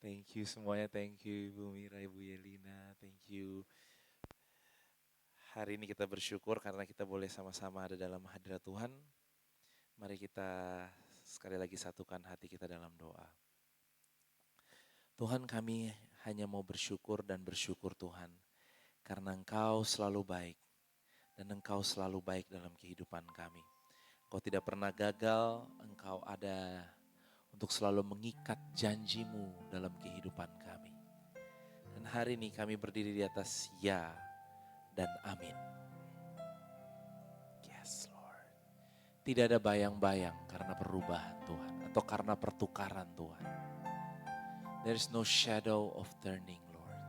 Thank you semuanya, thank you Ibu Mira, Ibu Yelina, thank you. Hari ini kita bersyukur karena kita boleh sama-sama ada dalam hadirat Tuhan. Mari kita sekali lagi satukan hati kita dalam doa. Tuhan, kami hanya mau bersyukur dan bersyukur Tuhan. Karena Engkau selalu baik dan Engkau selalu baik dalam kehidupan kami. Engkau tidak pernah gagal, Engkau ada untuk selalu mengikat janjimu dalam kehidupan kami. Dan hari ini kami berdiri di atas ya dan amin. Yes Lord. Tidak ada bayang-bayang karena perubahan Tuhan atau karena pertukaran Tuhan. There is no shadow of turning Lord.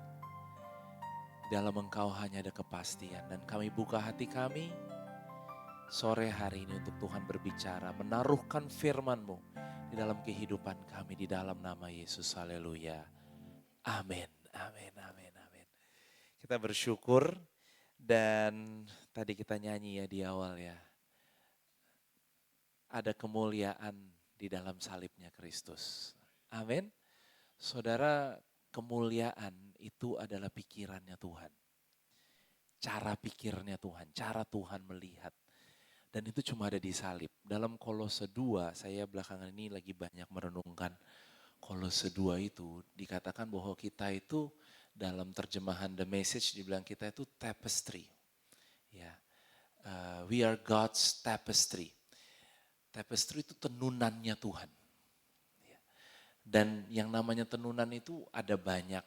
Di dalam Engkau hanya ada kepastian dan kami buka hati kami sore hari ini untuk Tuhan berbicara, menaruhkan firman-Mu di dalam kehidupan kami di dalam nama Yesus. Haleluya. Amin. Amin. Amin. Amin. Kita bersyukur dan tadi kita nyanyi ya di awal ya. Ada kemuliaan di dalam salibnya Kristus. Amin. Saudara, kemuliaan itu adalah pikirannya Tuhan. Cara pikirnya Tuhan, cara Tuhan melihat. Dan itu cuma ada di salib. Dalam Kolose 2, saya belakangan ini lagi banyak merenungkan Kolose 2 itu. Dikatakan bahwa kita itu dalam terjemahan The Message dibilang kita itu tapestry. Ya, we are God's tapestry. Tapestry itu tenunannya Tuhan. Ya. Dan yang namanya tenunan itu ada banyak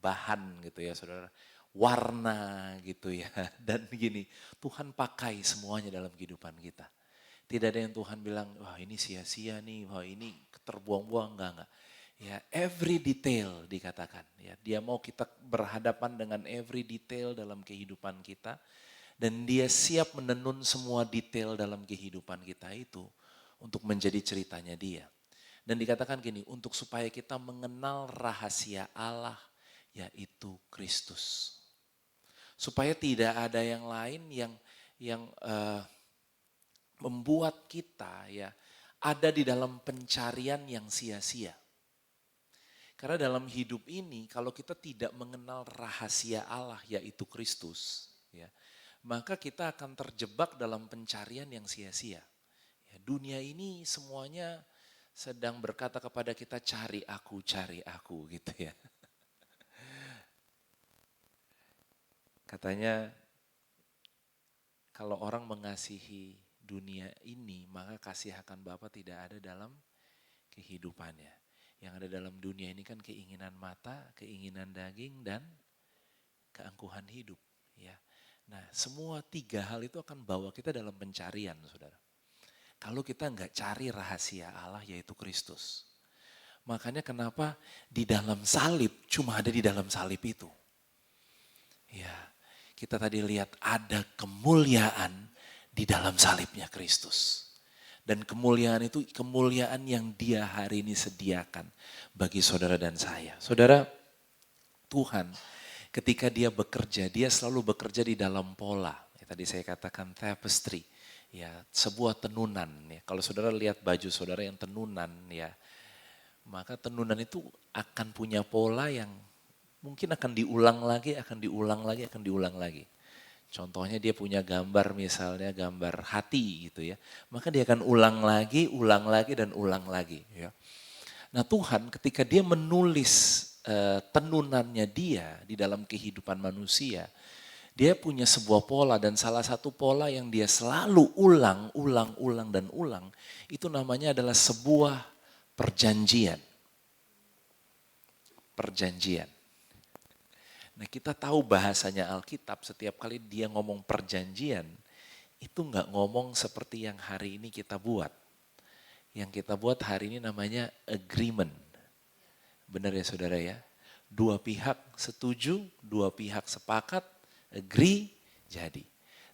bahan gitu ya saudara. Warna gitu ya. Dan begini, Tuhan pakai semuanya dalam kehidupan kita. Tidak ada yang Tuhan bilang, wah ini sia-sia nih, wah ini terbuang-buang, enggak. Ya, every detail dikatakan. Ya, dia mau kita berhadapan dengan every detail dalam kehidupan kita. Dan dia siap menenun semua detail dalam kehidupan kita itu untuk menjadi ceritanya dia. Dan dikatakan gini, untuk supaya kita mengenal rahasia Allah, yaitu Kristus. Supaya tidak ada yang lain yang membuat kita ya ada di dalam pencarian yang sia-sia. Karena dalam hidup ini kalau kita tidak mengenal rahasia Allah yaitu Kristus, ya, maka kita akan terjebak dalam pencarian yang sia-sia. Ya, dunia ini semuanya sedang berkata kepada kita cari aku gitu ya. Katanya kalau orang mengasihi dunia ini, maka kasih akan Bapa tidak ada dalam kehidupannya. Yang ada dalam dunia ini kan keinginan mata, keinginan daging, dan keangkuhan hidup. Ya. Nah, semua tiga hal itu akan bawa kita dalam pencarian, saudara. Kalau kita nggak cari rahasia Allah yaitu Kristus. Makanya kenapa di dalam salib, cuma ada di dalam salib itu. Ya, kita tadi lihat ada kemuliaan di dalam salibnya Kristus. Dan kemuliaan itu kemuliaan yang dia hari ini sediakan bagi saudara dan saya. Saudara, Tuhan ketika dia bekerja, dia selalu bekerja di dalam pola. Ya, tadi saya katakan tapestry, ya sebuah tenunan. Ya. Kalau saudara lihat baju saudara yang tenunan, ya maka tenunan itu akan punya pola yang mungkin akan diulang lagi, akan diulang lagi, akan diulang lagi. Contohnya dia punya gambar misalnya gambar hati gitu ya. Maka dia akan ulang lagi dan ulang lagi. Ya. Nah Tuhan ketika dia menulis tenunannya dia di dalam kehidupan manusia. Dia punya sebuah pola dan salah satu pola yang dia selalu ulang dan ulang. Itu namanya adalah sebuah perjanjian. Perjanjian. Nah kita tahu bahasanya Alkitab setiap kali dia ngomong perjanjian, itu nggak ngomong seperti yang hari ini kita buat. Yang kita buat hari ini namanya agreement. Benar ya saudara ya? Dua pihak setuju, dua pihak sepakat, agree, jadi.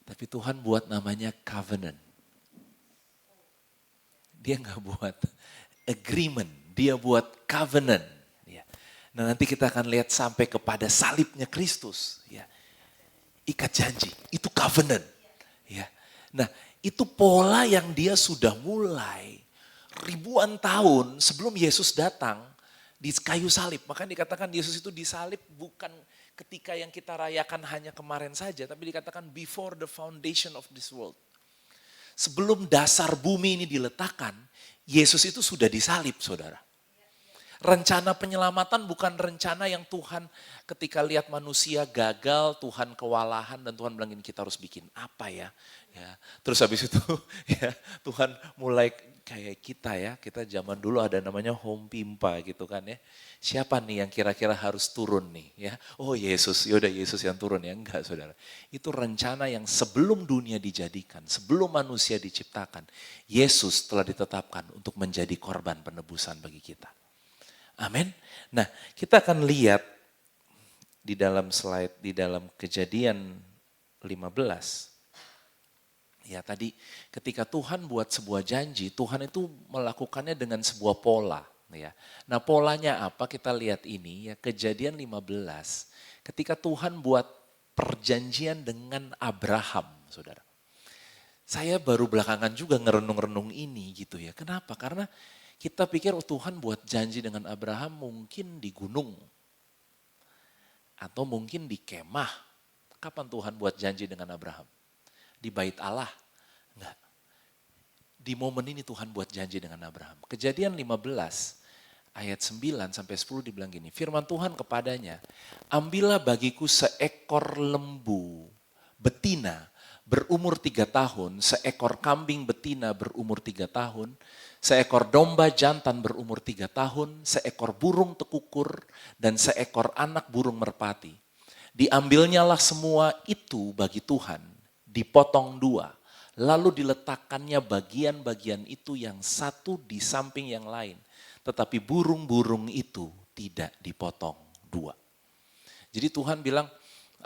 Tapi Tuhan buat namanya covenant. Dia nggak buat agreement, dia buat covenant. Nah nanti kita akan lihat sampai kepada salibnya Kristus. Ya. Ikat janji, itu covenant. Ya. Nah itu pola yang dia sudah mulai ribuan tahun sebelum Yesus datang di kayu salib. Makanya dikatakan Yesus itu disalib bukan ketika yang kita rayakan hanya kemarin saja, tapi dikatakan before the foundation of this world. Sebelum dasar bumi ini diletakkan, Yesus itu sudah disalib, saudara. Rencana penyelamatan bukan rencana yang Tuhan ketika lihat manusia gagal, Tuhan kewalahan dan Tuhan bilang ini kita harus bikin apa ya. Terus habis itu ya Tuhan mulai kayak kita ya, kita zaman dulu ada namanya home pimpa gitu kan ya. Siapa nih yang kira-kira harus turun nih ya. Oh Yesus, yaudah Yesus yang turun ya. Enggak saudara. Itu rencana yang sebelum dunia dijadikan, sebelum manusia diciptakan. Yesus telah ditetapkan untuk menjadi korban penebusan bagi kita. Amin. Nah, kita akan lihat di dalam slide, di dalam Kejadian 15. Ya tadi ketika Tuhan buat sebuah janji, Tuhan itu melakukannya dengan sebuah pola. Ya. Nah polanya apa kita lihat ini ya Kejadian 15. Ketika Tuhan buat perjanjian dengan Abraham, saudara. Saya baru belakangan juga ngerenung-renung ini gitu ya. Kenapa? Karena kita pikir Tuhan buat janji dengan Abraham mungkin di gunung. Atau mungkin di kemah. Kapan Tuhan buat janji dengan Abraham? Di bait Allah? Enggak. Di momen ini Tuhan buat janji dengan Abraham. Kejadian 15 ayat 9 sampai 10 dibilang gini. Firman Tuhan kepadanya, ambillah bagiku seekor lembu betina berumur 3 tahun, seekor kambing betina berumur 3 tahun, seekor domba jantan berumur 3 tahun, seekor burung tekukur, dan seekor anak burung merpati. Diambilnyalah semua itu bagi Tuhan, dipotong 2, lalu diletakkannya bagian-bagian itu yang satu di samping yang lain. Tetapi burung-burung itu tidak dipotong 2. Jadi Tuhan bilang,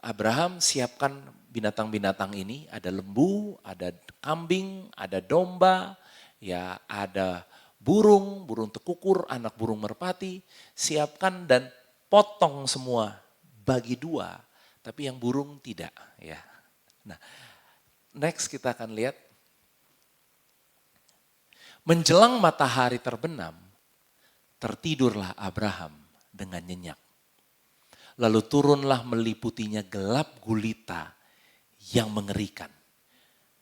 Abraham siapkan binatang-binatang ini, ada lembu, ada kambing, ada domba, ya ada burung, burung tekukur, anak burung merpati, siapkan dan potong semua bagi 2, tapi yang burung tidak ya. Nah, next kita akan lihat menjelang matahari terbenam, tertidurlah Abraham dengan nyenyak. Lalu turunlah meliputinya gelap gulita yang mengerikan.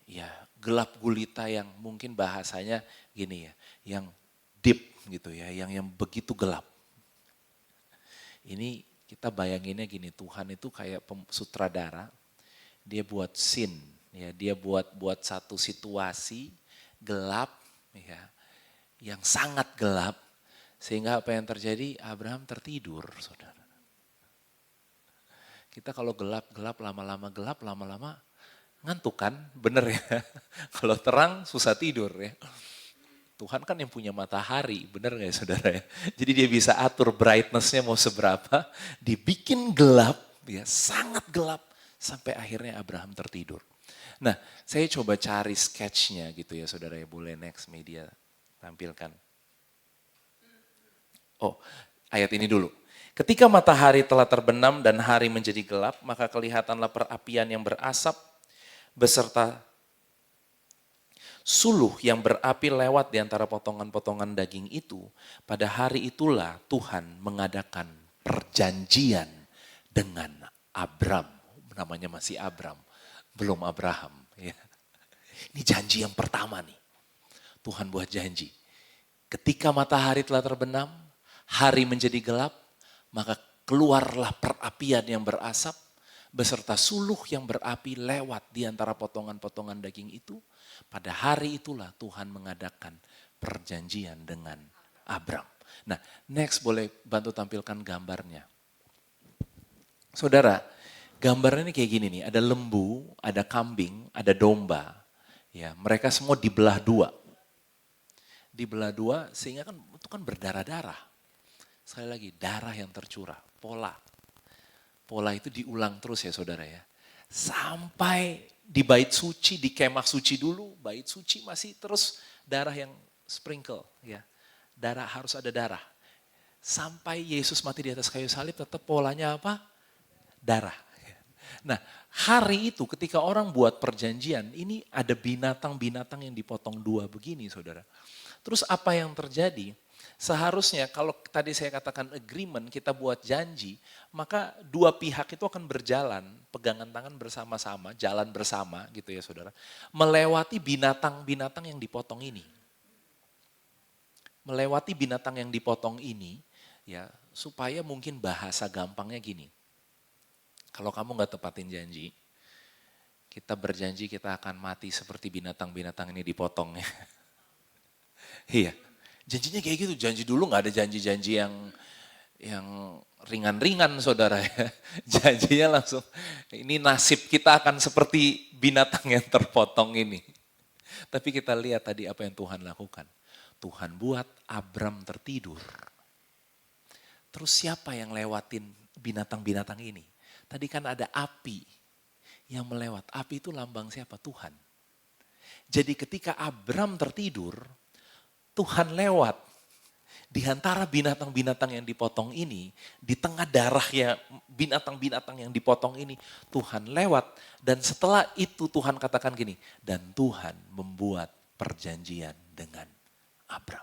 Ya, gelap gulita yang mungkin bahasanya gini ya, yang deep gitu ya, yang begitu gelap. Ini kita bayanginnya gini, Tuhan itu kayak sutradara, dia buat scene, ya, dia buat satu situasi gelap, ya, yang sangat gelap, sehingga apa yang terjadi? Abraham tertidur, saudara. Kita kalau gelap-gelap lama-lama ngantuk kan, bener ya. Kalau terang susah tidur ya. Tuhan kan yang punya matahari, bener gak ya saudara ya. Jadi dia bisa atur brightness-nya mau seberapa, dibikin gelap, ya sangat gelap, sampai akhirnya Abraham tertidur. Nah saya coba cari sketch-nya gitu ya saudara ya, boleh next media tampilkan. Oh ayat ini dulu. Ketika matahari telah terbenam dan hari menjadi gelap, maka kelihatanlah perapian yang berasap beserta suluh yang berapi lewat di antara potongan-potongan daging itu. Pada hari itulah Tuhan mengadakan perjanjian dengan Abram. Namanya masih Abram, belum Abraham. Ya. Ini janji yang pertama nih. Tuhan buat janji. Ketika matahari telah terbenam, hari menjadi gelap, maka keluarlah perapian yang berasap beserta suluh yang berapi lewat di antara potongan-potongan daging itu. Pada hari itulah Tuhan mengadakan perjanjian dengan Abram. Nah, next boleh bantu tampilkan gambarnya. Saudara, gambarnya ini kayak gini nih, ada lembu, ada kambing, ada domba. Ya, mereka semua dibelah 2. Dibelah 2 sehingga kan itu kan berdarah-darah. Sekali lagi, darah yang tercurah, pola. Pola itu diulang terus ya saudara ya. Sampai di bait suci, di kemah suci dulu, bait suci masih terus darah yang sprinkle. Ya. Darah harus ada darah. Sampai Yesus mati di atas kayu salib tetap polanya apa? Darah. Nah hari itu ketika orang buat perjanjian, ini ada binatang-binatang yang dipotong 2 begini saudara. Terus apa yang terjadi? Seharusnya kalau tadi saya katakan agreement, kita buat janji, maka dua pihak itu akan berjalan, pegangan tangan bersama-sama, jalan bersama gitu ya saudara, melewati binatang-binatang yang dipotong ini. Melewati binatang yang dipotong ini, ya supaya mungkin bahasa gampangnya gini, kalau kamu gak tepatin janji, kita berjanji kita akan mati seperti binatang-binatang ini dipotong ya. Iya, janjinya kayak gitu, janji dulu gak ada janji-janji yang ringan-ringan saudara ya. Janjinya langsung, ini nasib kita akan seperti binatang yang terpotong ini. Tapi kita lihat tadi apa yang Tuhan lakukan. Tuhan buat Abram tertidur. Terus siapa yang lewatin binatang-binatang ini? Tadi kan ada api yang melewat. Api itu lambang siapa? Tuhan. Jadi ketika Abram tertidur, Tuhan lewat di antara binatang-binatang yang dipotong ini, di tengah darahnya binatang-binatang yang dipotong ini, Tuhan lewat. Dan setelah itu Tuhan katakan gini, dan Tuhan membuat perjanjian dengan Abram.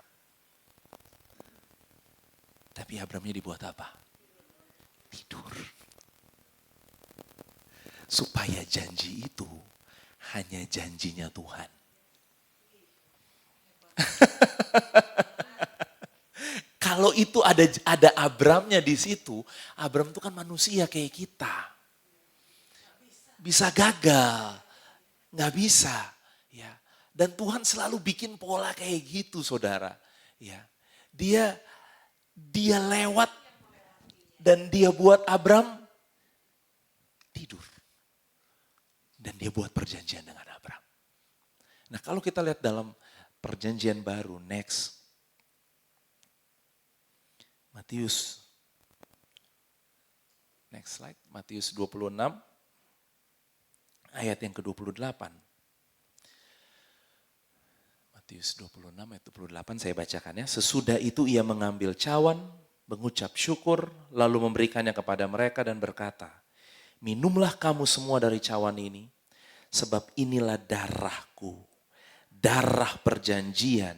Tapi Abramnya dibuat apa? Tidur. Supaya janji itu hanya janjinya Tuhan. Kalau itu ada Abramnya di situ, Abram itu kan manusia kayak kita. Bisa gagal, nggak bisa. Ya. Dan Tuhan selalu bikin pola kayak gitu saudara. Ya. Dia lewat dan dia buat Abram tidur. Dan dia buat perjanjian dengan Abram. Nah kalau kita lihat dalam perjanjian baru, next. Matius. Next slide, Matius 26 ayat yang ke-28. Matius 26 ayat 28 saya bacakan ya. Sesudah itu ia mengambil cawan, mengucap syukur, lalu memberikannya kepada mereka dan berkata, minumlah kamu semua dari cawan ini, sebab inilah darahku, darah perjanjian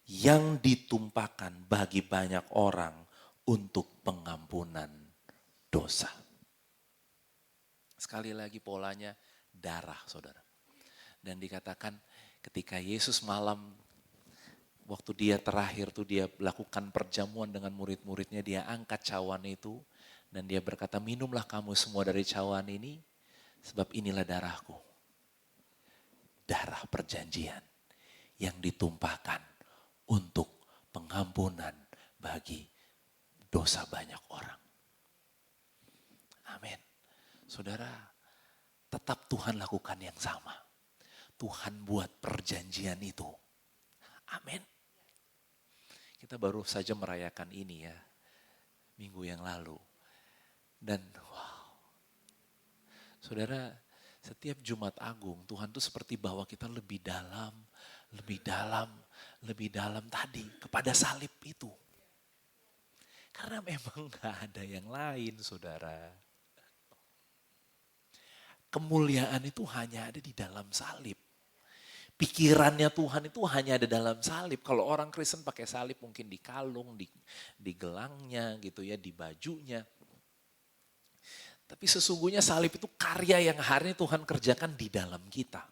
yang ditumpahkan bagi banyak orang untuk pengampunan dosa. Sekali lagi polanya darah saudara. Dan dikatakan ketika Yesus malam waktu dia terakhir tuh dia lakukan perjamuan dengan murid-muridnya, dia angkat cawan itu dan dia berkata, minumlah kamu semua dari cawan ini sebab inilah darahku. Darah perjanjian yang ditumpahkan untuk pengampunan bagi dosa banyak orang. Amin. Saudara, tetap Tuhan lakukan yang sama. Tuhan buat perjanjian itu. Amin. Kita baru saja merayakan ini ya, minggu yang lalu. Dan wow, saudara, setiap Jumat Agung Tuhan tuh seperti bawa kita lebih dalam, lebih dalam, lebih dalam tadi kepada salib itu. Karena memang gak ada yang lain saudara. Kemuliaan itu hanya ada di dalam salib. Pikirannya Tuhan itu hanya ada dalam salib. Kalau orang Kristen pakai salib mungkin di kalung, di gelangnya gitu ya, di bajunya. Tapi sesungguhnya salib itu karya yang hari ini Tuhan kerjakan di dalam kita.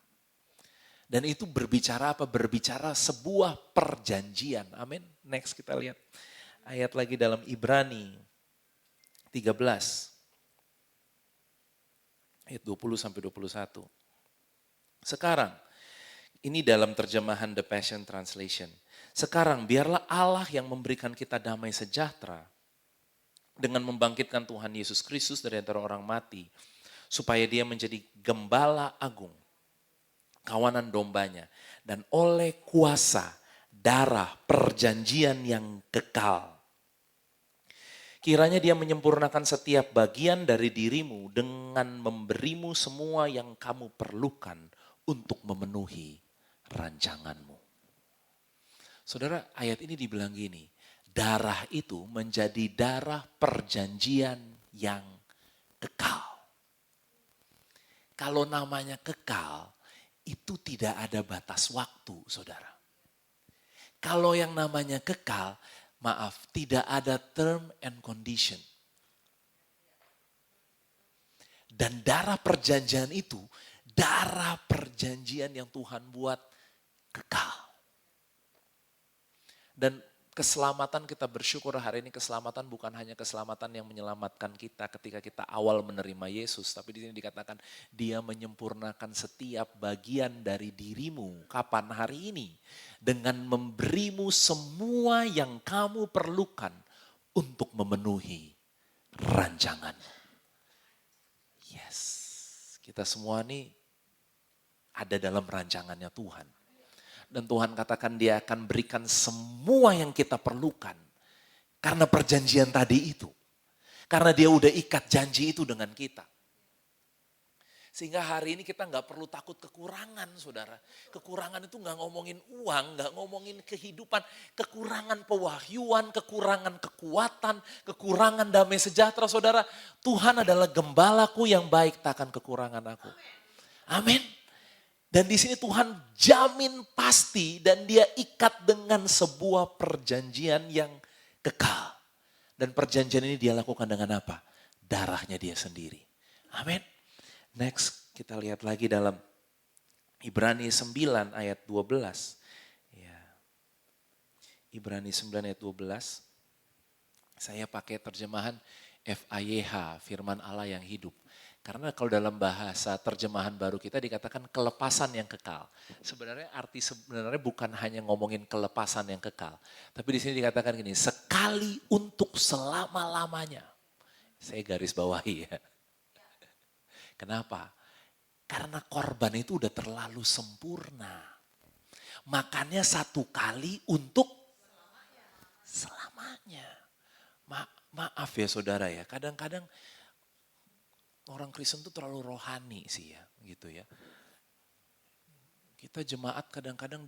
Dan itu berbicara apa? Berbicara sebuah perjanjian. Amin. Next kita lihat. Ayat lagi dalam Ibrani 13. Ayat 20 sampai 21. Sekarang, ini dalam terjemahan The Passion Translation. Sekarang biarlah Allah yang memberikan kita damai sejahtera dengan membangkitkan Tuhan Yesus Kristus dari antara orang mati, supaya dia menjadi gembala agung, kawanan dombanya, dan oleh kuasa darah perjanjian yang kekal. Kiranya dia menyempurnakan setiap bagian dari dirimu dengan memberimu semua yang kamu perlukan untuk memenuhi rancanganmu. Saudara, ayat ini dibilang gini, darah itu menjadi darah perjanjian yang kekal. Kalau namanya kekal, itu tidak ada batas waktu, saudara. Kalau yang namanya kekal, maaf, tidak ada term and condition. Dan darah perjanjian itu, darah perjanjian yang Tuhan buat kekal. Dan keselamatan kita bersyukur hari ini, keselamatan bukan hanya keselamatan yang menyelamatkan kita ketika kita awal menerima Yesus. Tapi di sini dikatakan dia menyempurnakan setiap bagian dari dirimu. Kapan? Hari ini. Dengan memberimu semua yang kamu perlukan untuk memenuhi rancanganmu. Yes, kita semua nih ada dalam rancangannya Tuhan. Dan Tuhan katakan dia akan berikan semua yang kita perlukan. Karena perjanjian tadi itu. Karena dia udah ikat janji itu dengan kita. Sehingga hari ini kita gak perlu takut kekurangan, saudara. Kekurangan itu gak ngomongin uang, gak ngomongin kehidupan. Kekurangan pewahyuan, kekurangan kekuatan, kekurangan damai sejahtera, saudara. Tuhan adalah gembalaku yang baik, takkan kekurangan aku. Amin. Dan di sini Tuhan jamin pasti dan dia ikat dengan sebuah perjanjian yang kekal. Dan perjanjian ini dia lakukan dengan apa? Darahnya dia sendiri. Amin. Next kita lihat lagi dalam Ibrani 9 ayat 12. Ya. Ibrani 9 ayat 12. Saya pakai terjemahan FAYH, firman Allah yang hidup. Karena kalau dalam bahasa terjemahan baru kita dikatakan kelepasan yang kekal. Sebenarnya arti sebenarnya bukan hanya ngomongin kelepasan yang kekal. Tapi di sini dikatakan gini, sekali untuk selama-lamanya. Saya garis bawahi ya. Kenapa? Karena korban itu udah terlalu sempurna. Makanya satu kali untuk selamanya. Maaf ya saudara ya, kadang-kadang orang Kristen tuh terlalu rohani sih ya, gitu ya. Kita jemaat kadang-kadang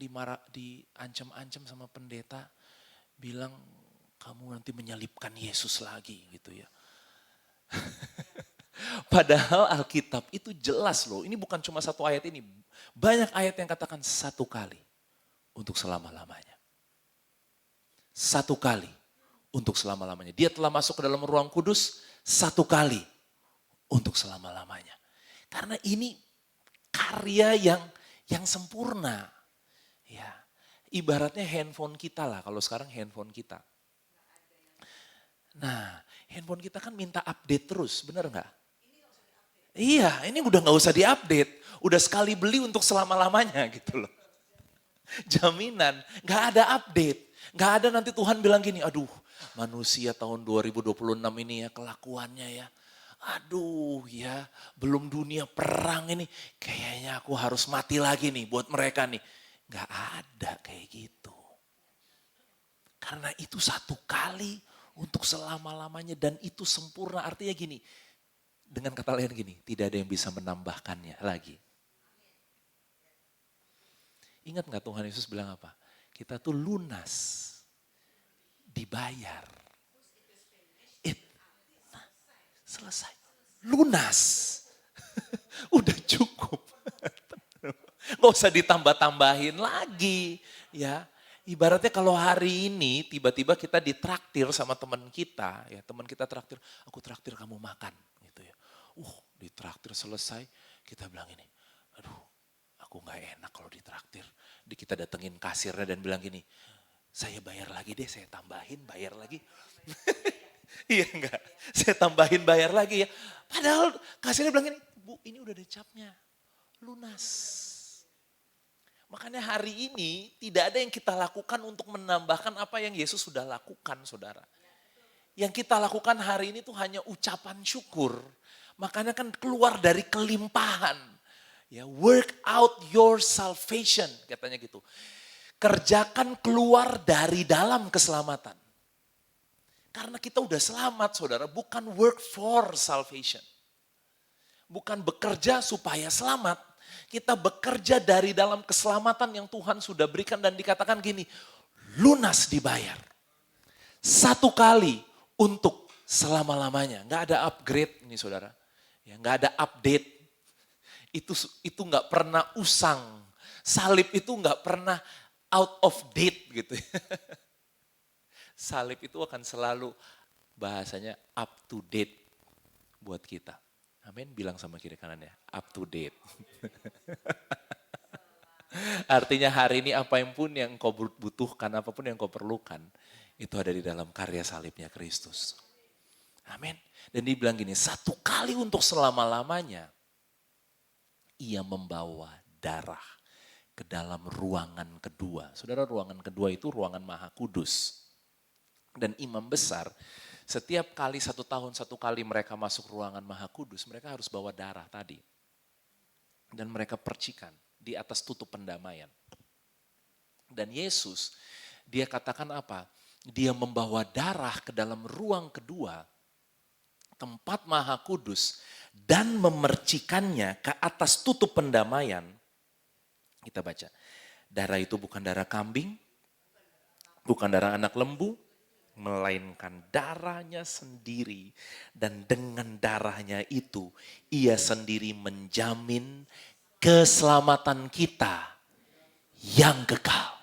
diancam-ancam sama pendeta, bilang kamu nanti menyalibkan Yesus lagi gitu ya. Padahal Alkitab itu jelas loh, ini bukan cuma satu ayat ini. Banyak ayat yang katakan satu kali untuk selama-lamanya. Satu kali untuk selama-lamanya. Dia telah masuk ke dalam ruang kudus satu kali untuk selama-lamanya. Karena ini karya yang sempurna. Ya, ibaratnya handphone kita lah, kalau sekarang handphone kita. Nah, handphone kita kan minta update terus, benar nggak? Iya, ini udah nggak usah diupdate. Udah sekali beli untuk selama-lamanya gitu loh. Jaminan, nggak ada update. Nggak ada nanti Tuhan bilang gini, aduh manusia tahun 2026 ini ya kelakuannya ya. Aduh ya, belum dunia perang ini, kayaknya aku harus mati lagi nih buat mereka nih. Gak ada kayak gitu. Karena itu satu kali untuk selama-lamanya dan itu sempurna. Artinya gini, dengan kata lain gini, tidak ada yang bisa menambahkannya lagi. Ingat gak Tuhan Yesus bilang apa? Kita tuh lunas, dibayar. Selesai. Lunas. Udah cukup. Gak usah ditambah-tambahin lagi. Ya, ibaratnya kalau hari ini tiba-tiba kita ditraktir sama teman kita. Ya, teman kita traktir, aku traktir kamu makan. Gitu ya. Ditraktir selesai, kita bilang ini, aduh aku gak enak kalau ditraktir. Kita datengin kasirnya dan bilang gini, saya bayar lagi deh, saya tambahin, bayar lagi. Iya enggak, saya tambahin bayar lagi ya. Padahal kasirnya bilang gini, Bu ini udah ada capnya, lunas. Makanya hari ini tidak ada yang kita lakukan untuk menambahkan apa yang Yesus sudah lakukan saudara. Yang kita lakukan hari ini tuh hanya ucapan syukur. Makanya kan keluar dari kelimpahan. Ya, work out your salvation katanya gitu. Kerjakan keluar dari dalam keselamatan. Karena kita udah selamat saudara, bukan work for salvation. Bukan bekerja supaya selamat. Kita bekerja dari dalam keselamatan yang Tuhan sudah berikan dan dikatakan gini, lunas dibayar. Satu kali untuk selama-lamanya. Gak ada upgrade nih saudara. Ya, gak ada update. Itu gak pernah usang. Salib itu gak pernah out of date gitu. Salib itu akan selalu bahasanya up to date buat kita. Amin, bilang sama kiri kanannya, up to date. Artinya hari ini apa yang pun yang kau butuhkan, apapun yang kau perlukan, itu ada di dalam karya salibnya Kristus. Amin. Dan dibilang gini, satu kali untuk selama-lamanya, ia membawa darah ke dalam ruangan kedua. Saudara, ruangan kedua itu ruangan Maha Kudus. Dan imam besar, setiap kali 1 tahun, 1 kali mereka masuk ruangan Maha Kudus, mereka harus bawa darah tadi. Dan mereka percikan di atas tutup pendamaian. Dan Yesus, dia katakan apa? Dia membawa darah ke dalam ruang kedua, tempat Maha Kudus, dan memercikannya ke atas tutup pendamaian. Kita baca, darah itu bukan darah kambing, bukan darah anak lembu, melainkan darahnya sendiri. Dan dengan darahnya itu, ia sendiri menjamin keselamatan kita yang kekal.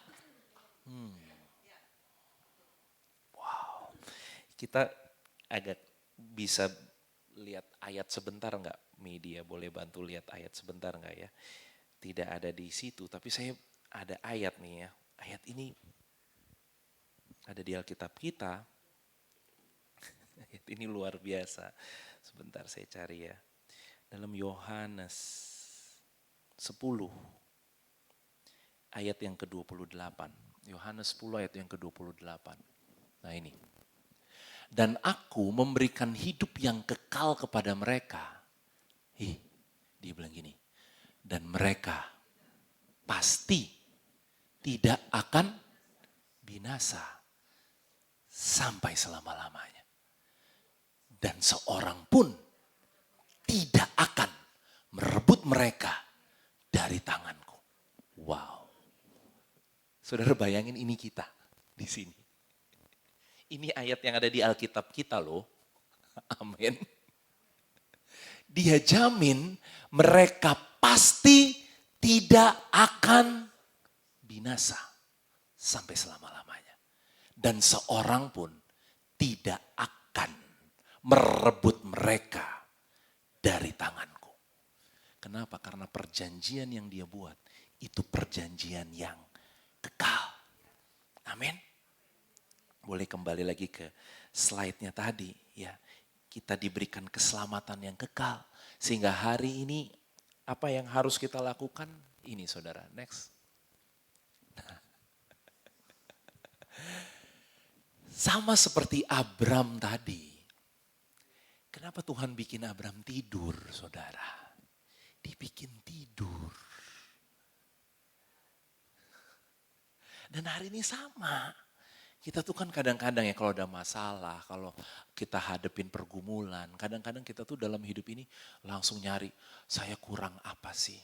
Wow, kita agak bisa lihat ayat sebentar enggak? Media boleh bantu lihat ayat sebentar enggak ya? Tidak ada di situ, tapi saya ada ayat nih ya. Ayat ini ada di Alkitab kita. Ayat ini luar biasa. Sebentar saya cari ya. Dalam Yohanes 10 ayat yang ke-28. Yohanes 10 ayat yang ke-28. Nah ini. Dan aku memberikan hidup yang kekal kepada mereka. Dia bilang gini. Dan mereka pasti tidak akan binasa sampai selama-lamanya. Dan seorang pun tidak akan merebut mereka dari tanganku. Wow. Saudara bayangin ini kita di sini. Ini ayat yang ada di Alkitab kita loh. Amin. Dia jamin mereka pasti tidak akan binasa sampai selama-lamanya. Dan seorang pun tidak akan merebut mereka dari tanganku. Kenapa? Karena perjanjian yang dia buat itu perjanjian yang kekal. Amin. Boleh kembali lagi ke slide-nya tadi ya. Kita diberikan keselamatan yang kekal. Sehingga hari ini apa yang harus kita lakukan? Ini saudara, next. Sama seperti Abram tadi. Kenapa Tuhan bikin Abram tidur saudara? Dibikin tidur. Dan hari ini sama. Kita tuh kan kadang-kadang ya kalau ada masalah, kalau kita hadepin pergumulan, kadang-kadang kita tuh dalam hidup ini langsung nyari, saya kurang apa sih?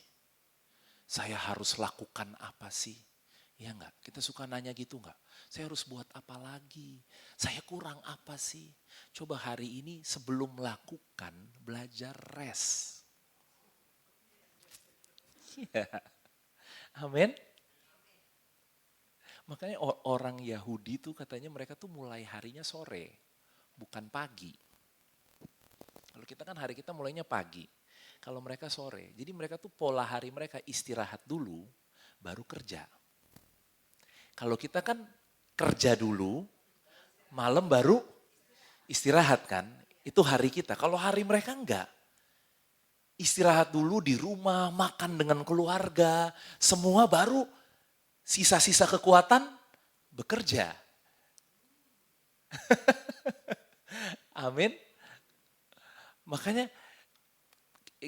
Saya harus lakukan apa sih? Ya enggak? Kita suka nanya gitu enggak? Saya harus buat apa lagi? Saya kurang apa sih? Coba hari ini sebelum melakukan, belajar rest. Ya. Amin. Makanya orang Yahudi tuh katanya mereka tuh mulai harinya sore, bukan pagi. Kalau kita kan hari kita mulainya pagi, kalau mereka sore. Jadi mereka tuh pola hari mereka istirahat dulu, baru kerja. Kalau kita kan kerja dulu, malam baru istirahat kan, itu hari kita. Kalau hari mereka enggak. Istirahat dulu di rumah, makan dengan keluarga, semua baru sisa-sisa kekuatan bekerja. Amin. Makanya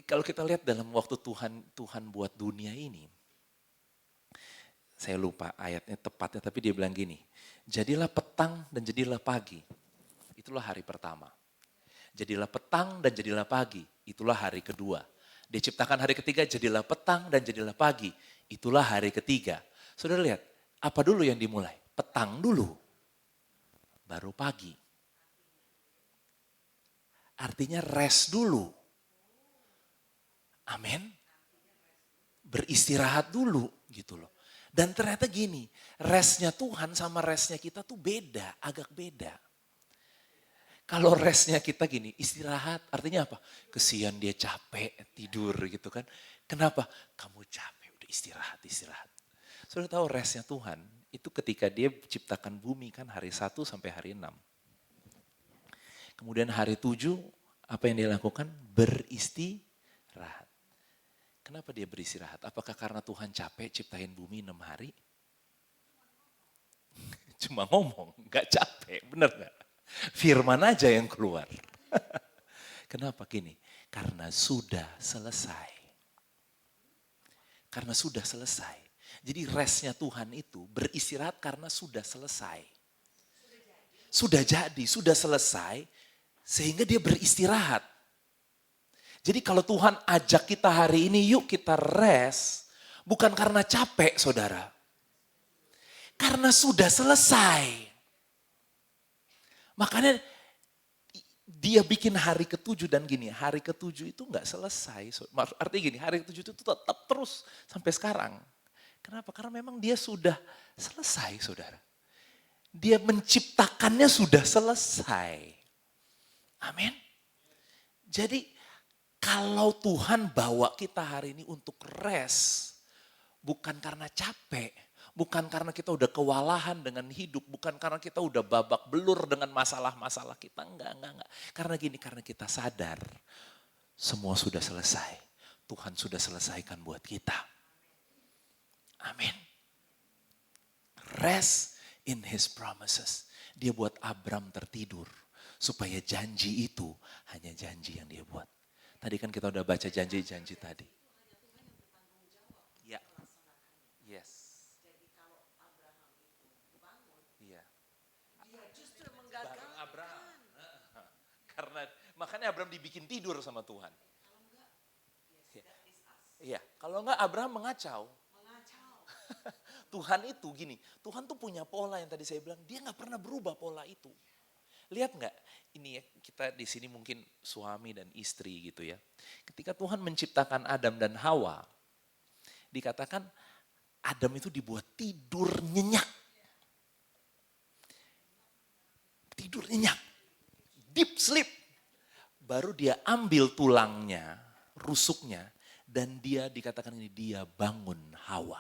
kalau kita lihat dalam waktu Tuhan buat dunia ini. Saya lupa ayatnya tepatnya tapi dia bilang gini. Jadilah petang dan jadilah pagi. Itulah hari pertama. Jadilah petang dan jadilah pagi. Itulah hari kedua. Dia ciptakan hari ketiga jadilah petang dan jadilah pagi. Itulah hari ketiga. Saudara lihat, apa dulu yang dimulai? Petang dulu, baru pagi. Artinya rest dulu. Amin. Beristirahat dulu gitu loh. Dan ternyata gini, restnya Tuhan sama restnya kita tuh beda, agak beda. Kalau restnya kita gini, istirahat, artinya apa? Kesian dia capek, tidur gitu kan. Kenapa? Kamu capek, udah istirahat. Sudah tahu restnya Tuhan, itu ketika dia ciptakan bumi kan hari 1 sampai hari 6. Kemudian hari 7, apa yang dia lakukan? Beristirahat. Kenapa dia beristirahat? Apakah karena Tuhan capek ciptain bumi 6 hari? Cuma ngomong, gak capek, bener gak? Firman aja yang keluar. Kenapa gini? Karena sudah selesai. Karena sudah selesai. Jadi restnya Tuhan itu beristirahat karena sudah selesai. Sudah jadi, sudah selesai, sehingga dia beristirahat. Jadi kalau Tuhan ajak kita hari ini, yuk kita rest, bukan karena capek saudara. Karena sudah selesai. Makanya dia bikin hari ke-7 dan gini, hari ke-7 itu enggak selesai. Artinya gini, hari ke-7 itu tetap terus sampai sekarang. Kenapa? Karena memang dia sudah selesai saudara. Dia menciptakannya sudah selesai. Amin. Jadi kalau Tuhan bawa kita hari ini untuk rest, bukan karena capek, bukan karena kita udah kewalahan dengan hidup, bukan karena kita udah babak belur dengan masalah-masalah kita, enggak. Karena gini, karena kita sadar semua sudah selesai. Tuhan sudah selesaikan buat kita. Amin. Rest in His promises. Dia buat Abram tertidur supaya janji itu hanya janji yang dia buat. Tadi kan kita udah baca janji-janji tadi. Ya. Yes. Iya. Dia justru menggagalkan Abraham. Karena makanya Abraham dibikin tidur sama Tuhan. Iya, kalau enggak Abraham mengacau. Tuhan itu gini, Tuhan tuh punya pola yang tadi saya bilang, dia nggak pernah berubah pola itu. Lihat nggak, ini ya kita di sini mungkin suami dan istri gitu ya. Ketika Tuhan menciptakan Adam dan Hawa, dikatakan Adam itu dibuat tidur nyenyak. Tidur nyenyak, deep sleep. Baru dia ambil tulangnya, rusuknya, dan dia dikatakan ini dia bangun Hawa.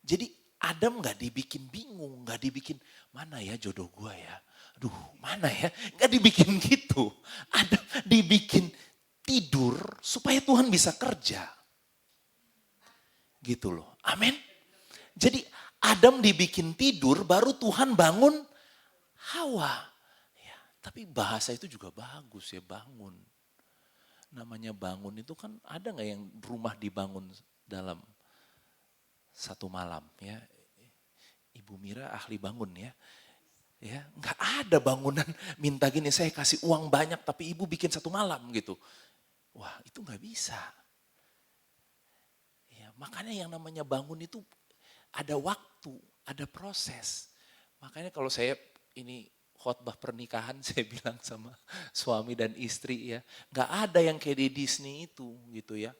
Jadi Adam gak dibikin bingung, gak dibikin mana ya jodoh gue ya. Aduh mana ya, gak dibikin gitu. Adam dibikin tidur supaya Tuhan bisa kerja. Gitu loh, amin. Jadi Adam dibikin tidur baru Tuhan bangun Hawa. Ya, tapi bahasa itu juga bagus ya, bangun. Namanya bangun itu kan ada gak yang rumah dibangun dalam satu malam ya. Ibu Mira ahli bangun ya. Ya, nggak ada bangunan minta gini saya kasih uang banyak tapi ibu bikin satu malam gitu. Wah, itu nggak bisa. Ya, makanya yang namanya bangun itu ada waktu, ada proses. Makanya kalau saya ini khotbah pernikahan saya bilang sama suami dan istri ya, nggak ada yang kayak di Disney itu gitu ya.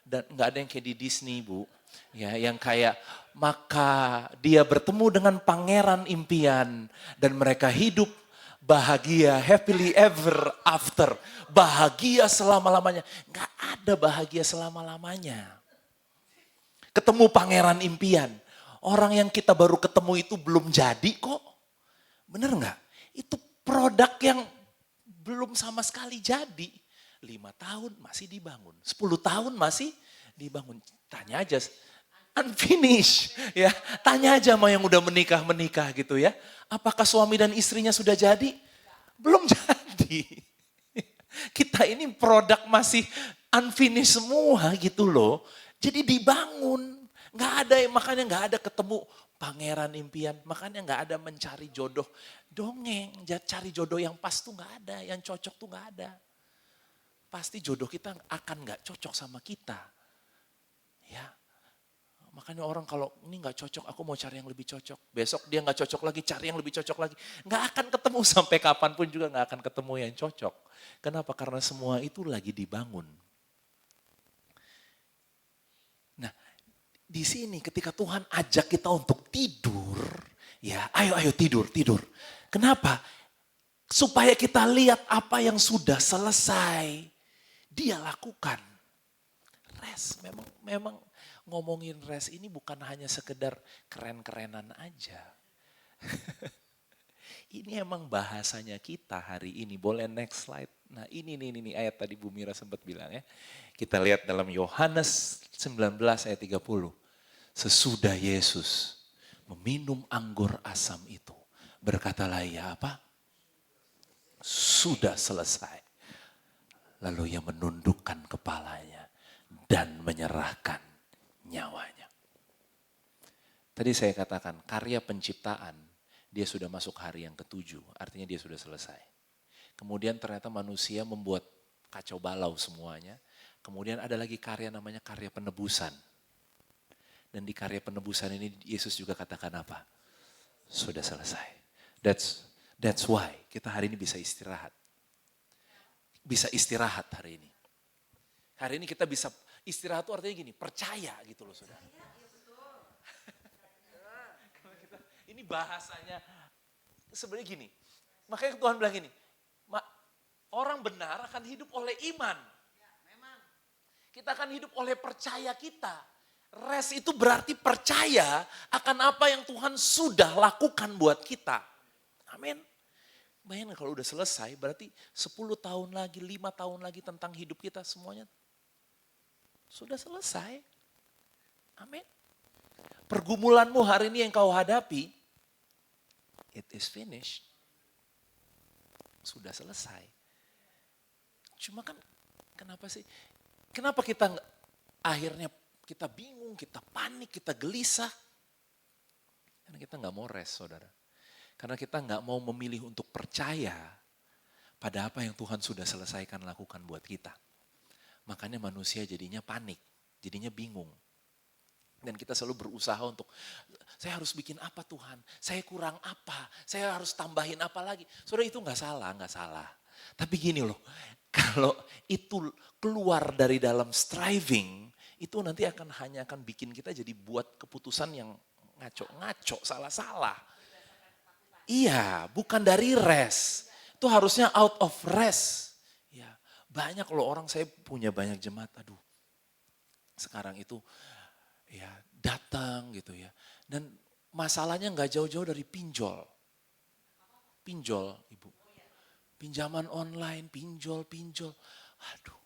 Dan nggak ada yang kayak di Disney Bu, ya yang kayak maka dia bertemu dengan pangeran impian dan mereka hidup bahagia happily ever after, bahagia selama-lamanya. Nggak ada bahagia selama-lamanya. Ketemu pangeran impian, orang yang kita baru ketemu itu belum jadi kok, bener nggak? Itu produk yang belum sama sekali jadi. 5 tahun masih dibangun, 10 tahun masih dibangun. Tanya aja, unfinished ya. Tanya aja sama yang udah menikah gitu ya. Apakah suami dan istrinya sudah jadi? Belum jadi. Kita ini produk masih unfinished semua gitu loh. Jadi dibangun, nggak ada, makanya nggak ada ketemu pangeran impian, makanya nggak ada mencari jodoh dongeng, cari jodoh yang pas tuh nggak ada, yang cocok tuh nggak ada. Pasti jodoh kita akan gak cocok sama kita. Ya, makanya orang kalau ini gak cocok, aku mau cari yang lebih cocok. Besok dia gak cocok lagi, cari yang lebih cocok lagi. Gak akan ketemu sampai kapanpun juga gak akan ketemu yang cocok. Kenapa? Karena semua itu lagi dibangun. Nah, di sini ketika Tuhan ajak kita untuk tidur, ya ayo tidur. Kenapa? Supaya kita lihat apa yang sudah selesai. Dia lakukan. Rest, memang ngomongin rest ini bukan hanya sekedar keren-kerenan aja. Ini emang bahasanya kita hari ini. Boleh next slide. Nah ini ayat tadi Bu Mira sempat bilang ya. Kita lihat dalam Yohanes 19 ayat 30. Sesudah Yesus meminum anggur asam itu. Berkatalah ia apa? Sudah selesai. Lalu ia menundukkan kepalanya dan menyerahkan nyawanya. Tadi saya katakan karya penciptaan, dia sudah masuk hari yang ke-7, artinya dia sudah selesai. Kemudian ternyata manusia membuat kacau balau semuanya. Kemudian ada lagi karya namanya karya penebusan. Dan di karya penebusan ini Yesus juga katakan apa? Sudah selesai. That's why kita hari ini bisa istirahat. Bisa istirahat hari ini. Hari ini kita bisa istirahat itu artinya gini, percaya gitu loh saudara. Ini bahasanya sebenarnya gini. Makanya Tuhan bilang gini, orang benar akan hidup oleh iman. Kita akan hidup oleh percaya kita. Rest itu berarti percaya akan apa yang Tuhan sudah lakukan buat kita. Amin. Bayangin kalau udah selesai berarti 10 tahun lagi, 5 tahun lagi tentang hidup kita semuanya sudah selesai. Amin. Pergumulanmu hari ini yang kau hadapi, it is finished. Sudah selesai. Cuma kan kenapa sih? Kenapa kita akhirnya kita bingung, kita panik, kita gelisah? Karena kita nggak mau rest, saudara. Karena kita nggak mau memilih untuk percaya pada apa yang Tuhan sudah selesaikan lakukan buat kita. Makanya manusia jadinya panik, jadinya bingung. Dan kita selalu berusaha untuk, saya harus bikin apa Tuhan? Saya kurang apa? Saya harus tambahin apa lagi? Saudara itu nggak salah. Tapi gini loh, kalau itu keluar dari dalam striving, itu nanti hanya akan bikin kita jadi buat keputusan yang ngaco, salah-salah. Iya, bukan dari rest. Itu harusnya out of rest. Ya, banyak loh orang, saya punya banyak jemaat, aduh. Sekarang itu ya datang gitu ya. Dan masalahnya nggak jauh-jauh dari pinjol. Pinjol, Ibu. Pinjaman online, pinjol. Aduh,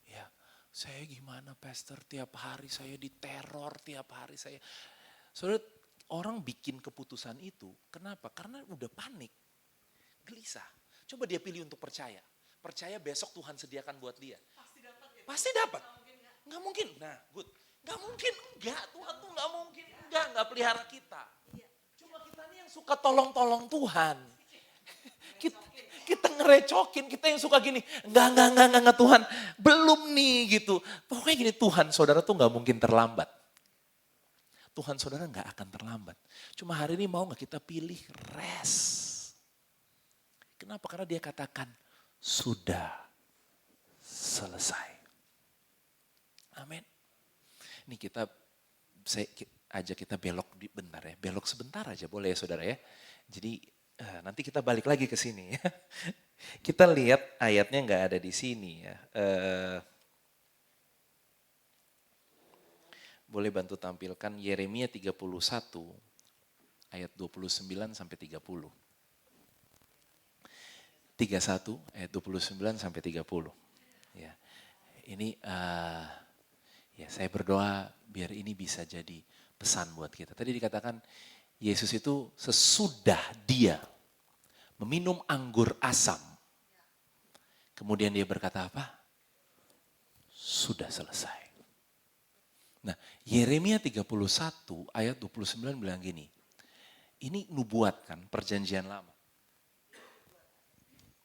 ya saya gimana pastor, tiap hari saya diteror, tiap hari saya. Saudara, orang bikin keputusan itu, kenapa? Karena udah panik, gelisah. Coba dia pilih untuk percaya. Percaya besok Tuhan sediakan buat dia. Pasti dapat. Nggak mungkin. Nah, good. Nggak mungkin, enggak. Tuhan tuh nggak mungkin, enggak pelihara kita. Cuma kita nih yang suka tolong-tolong Tuhan. Kita ngerecokin, kita yang suka gini, enggak Tuhan, belum nih gitu. Pokoknya gini, Tuhan saudara tuh nggak mungkin terlambat. Tuhan saudara nggak akan terlambat. Cuma hari ini mau nggak kita pilih rest. Kenapa? Karena dia katakan sudah selesai. Amin. Ini saya ajak kita belok bentar ya. Belok sebentar aja boleh ya saudara ya. Jadi nanti kita balik lagi ke sini ya. Kita lihat ayatnya nggak ada di sini ya. Boleh bantu tampilkan Yeremia 31 ayat 29 sampai 30. 31 ayat 29 sampai 30. Ya. Ini ya saya berdoa biar ini bisa jadi pesan buat kita. Tadi dikatakan Yesus itu sesudah dia meminum anggur asam. Kemudian dia berkata apa? Sudah selesai. Nah, Yeremia 31 ayat 29 bilang gini. Ini nubuat kan, perjanjian lama.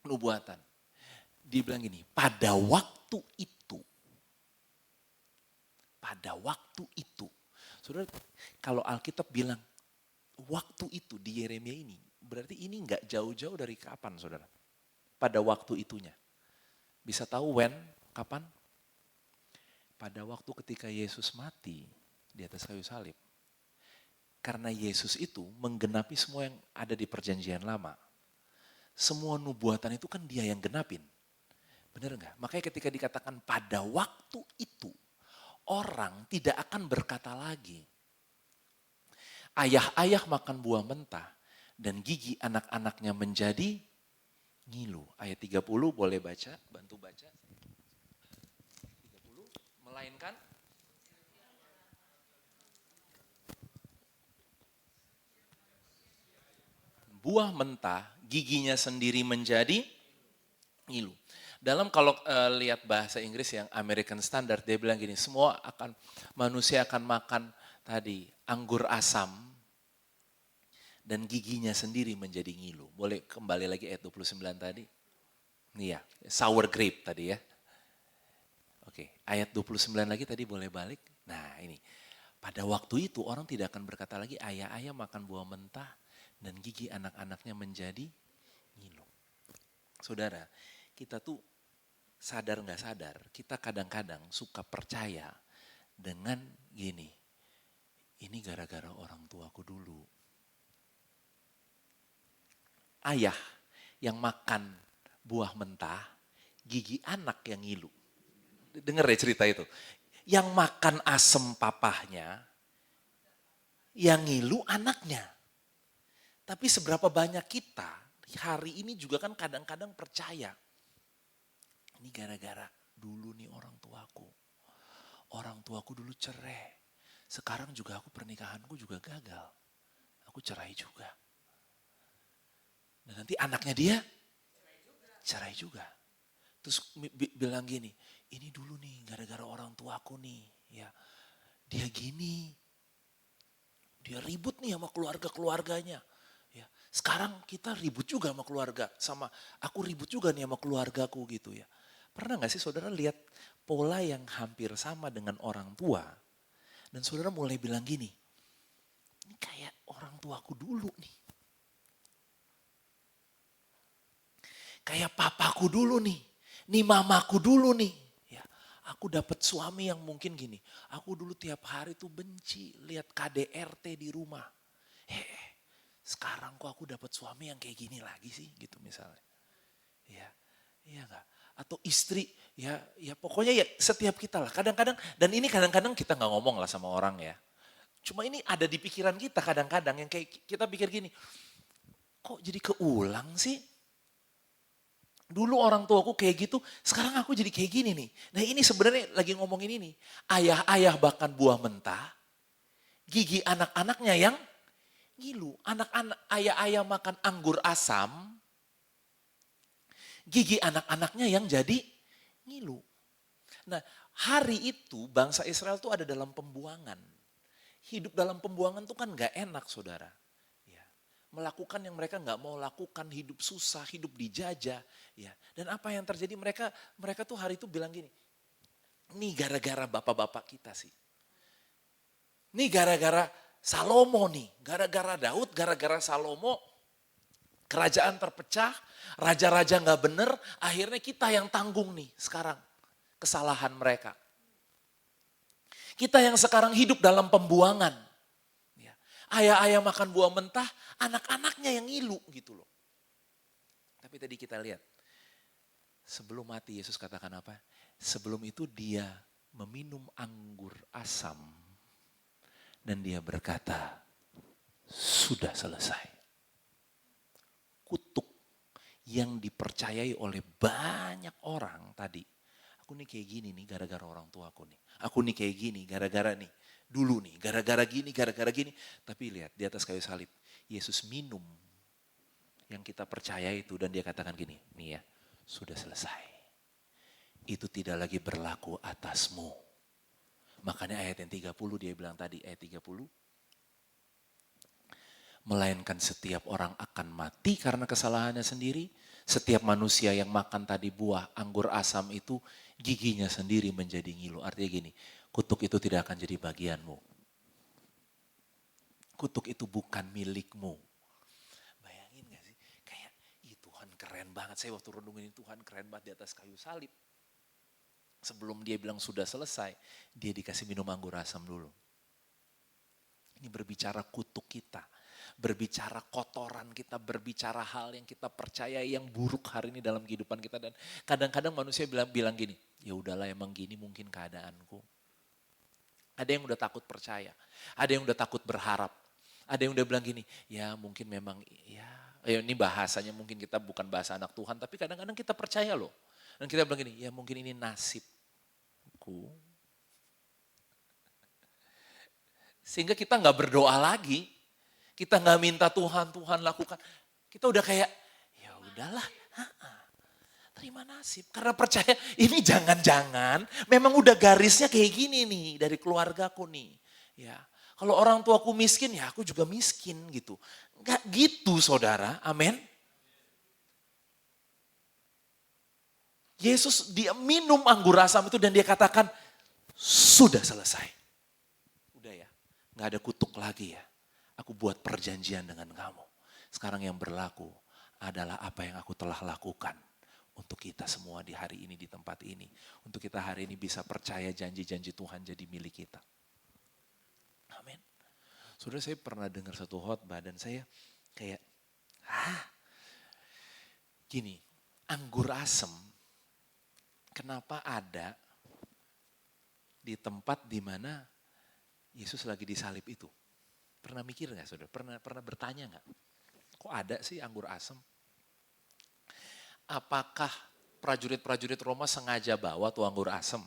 Nubuatan. Dia bilang gini, pada waktu itu. Saudara, kalau Alkitab bilang waktu itu di Yeremia ini, berarti ini enggak jauh-jauh dari kapan saudara? Pada waktu itunya. Bisa tahu when, kapan? Pada waktu ketika Yesus mati, di atas kayu salib. Karena Yesus itu menggenapi semua yang ada di perjanjian lama. Semua nubuatan itu kan dia yang genapin. Benar enggak? Makanya ketika dikatakan pada waktu itu, orang tidak akan berkata lagi, ayah-ayah makan buah mentah dan gigi anak-anaknya menjadi ngilu. Ayat 30 boleh baca, bantu baca. 30, melainkan buah mentah, giginya sendiri menjadi ngilu. Dalam kalau lihat bahasa Inggris yang American Standard, dia bilang gini, manusia akan makan tadi anggur asam dan giginya sendiri menjadi ngilu. Boleh kembali lagi ayat 29 tadi? Iya, sour grape tadi ya. Oke, ayat 29 lagi tadi boleh balik. Nah ini, pada waktu itu orang tidak akan berkata lagi ayah-ayah makan buah mentah dan gigi anak-anaknya menjadi ngilu. Saudara, kita tuh sadar nggak sadar, kita kadang-kadang suka percaya dengan gini, ini gara-gara orang tuaku dulu. Ayah yang makan buah mentah, gigi anak yang ngilu. Dengar ya cerita itu. Yang makan asem papahnya, yang ngilu anaknya. Tapi seberapa banyak kita hari ini juga kan kadang-kadang percaya. Ini gara-gara dulu nih orang tuaku. Orang tuaku dulu cerai. Sekarang juga aku pernikahanku juga gagal. Aku cerai juga. Dan nanti anaknya dia cerai juga. Terus bilang gini, ini dulu nih gara-gara orang tuaku nih. Ya, dia gini. Dia ribut nih sama keluarga-keluarganya. Ya, sekarang kita ribut juga sama keluarga. Aku ribut juga nih sama keluargaku gitu ya. Pernah gak sih saudara lihat pola yang hampir sama dengan orang tua. Dan saudara mulai bilang gini, ini kayak orang tuaku dulu nih. Kayak papaku dulu nih. Nih mamaku dulu nih. Ya, aku dapat suami yang mungkin gini. Aku dulu tiap hari tuh benci lihat KDRT di rumah. Sekarang kok aku dapat suami yang kayak gini lagi sih gitu misalnya. Ya, iya enggak? Atau istri, ya pokoknya ya setiap kita lah. Kadang-kadang, dan ini kadang-kadang kita nggak ngomong lah sama orang ya. Cuma ini ada di pikiran kita kadang-kadang yang kayak kita pikir gini, kok jadi keulang sih? Dulu orang tuaku kayak gitu, sekarang aku jadi kayak gini nih. Nah ini sebenarnya lagi ngomongin ini. Ayah-ayah bahkan buah mentah, gigi anak-anaknya yang ngilu. Anak-anak ayah-ayah makan anggur asam, gigi anak-anaknya yang jadi ngilu. Nah, hari itu bangsa Israel tuh ada dalam pembuangan. Hidup dalam pembuangan tuh kan gak enak saudara. Ya, melakukan yang mereka gak mau lakukan, hidup susah, hidup dijajah. Ya, dan apa yang terjadi mereka tuh hari itu bilang gini, nih gara-gara bapak-bapak kita sih. Nih gara-gara Salomo nih, gara-gara Daud, gara-gara Salomo, kerajaan terpecah, raja-raja gak bener, akhirnya kita yang tanggung nih sekarang kesalahan mereka. Kita yang sekarang hidup dalam pembuangan. Ya. Ayah-ayah makan buah mentah, anak-anaknya yang ngilu gitu loh. Tapi tadi kita lihat, sebelum mati Yesus katakan apa? Sebelum itu dia meminum anggur asam dan dia berkata, sudah selesai. Kutuk yang dipercayai oleh banyak orang tadi. Aku nih kayak gini nih gara-gara orang tua aku nih. Aku nih kayak gini gara-gara nih. Dulu nih gara-gara gini, gara-gara gini. Tapi lihat di atas kayu salib. Yesus minum yang kita percaya itu dan dia katakan gini. Nih ya sudah selesai. Itu tidak lagi berlaku atasmu. Makanya ayat yang 30 dia bilang tadi ayat 30. Melainkan setiap orang akan mati karena kesalahannya sendiri. Setiap manusia yang makan tadi buah anggur asam itu giginya sendiri menjadi ngilu. Artinya gini, kutuk itu tidak akan jadi bagianmu. Kutuk itu bukan milikmu. Bayangin gak sih? Kayak, Tuhan keren banget. Saya waktu renungin Tuhan keren banget di atas kayu salib. Sebelum dia bilang sudah selesai, dia dikasih minum anggur asam dulu. Ini berbicara kutuk kita, berbicara kotoran kita, berbicara hal yang kita percaya yang buruk hari ini dalam kehidupan kita. Dan kadang-kadang manusia bilang gini, ya udahlah emang gini mungkin keadaanku. Ada yang udah takut percaya, ada yang udah takut berharap, ada yang udah bilang gini, ya mungkin memang ya ini bahasanya mungkin kita bukan bahasa anak Tuhan, tapi kadang-kadang kita percaya loh. Dan kita bilang gini, ya mungkin ini nasibku. Sehingga kita nggak berdoa lagi, kita nggak minta Tuhan lakukan. Kita udah kayak, ya udahlah, terima nasib. Karena percaya ini jangan-jangan memang udah garisnya kayak gini nih dari keluargaku nih. Ya, kalau orang tuaku miskin ya aku juga miskin gitu. Enggak gitu saudara, amin. Yesus dia minum anggur asam itu dan dia katakan sudah selesai. Udah ya, nggak ada kutuk lagi ya. Aku buat perjanjian dengan kamu. Sekarang yang berlaku adalah apa yang aku telah lakukan. Untuk kita semua di hari ini, di tempat ini. Untuk kita hari ini bisa percaya janji-janji Tuhan jadi milik kita. Amin. Saudara, saya pernah dengar satu khotbah dan saya kayak, gini, anggur asem, kenapa ada di tempat di mana Yesus lagi disalib itu? Pernah mikir gak saudara? Pernah bertanya gak? Kok ada sih anggur asem? Apakah prajurit-prajurit Roma sengaja bawa tuh anggur asem?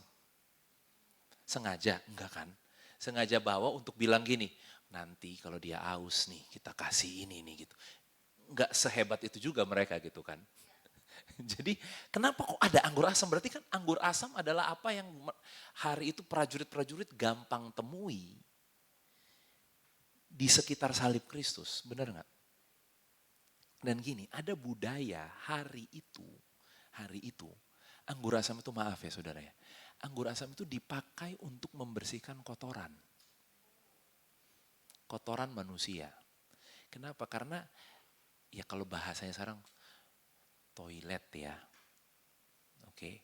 Sengaja? Enggak kan? Sengaja bawa untuk bilang gini, nanti kalau dia aus nih kita kasih ini nih gitu. Enggak sehebat itu juga mereka gitu kan. Jadi kenapa kok ada anggur asam? Berarti kan anggur asam adalah apa yang hari itu prajurit-prajurit gampang temui di sekitar salib Kristus. Benar nggak? Dan gini, ada budaya hari itu anggur asam itu maaf ya saudara ya. Anggur asam itu dipakai untuk membersihkan kotoran. Kotoran manusia. Kenapa? Karena ya kalau bahasanya sekarang toilet ya. Oke.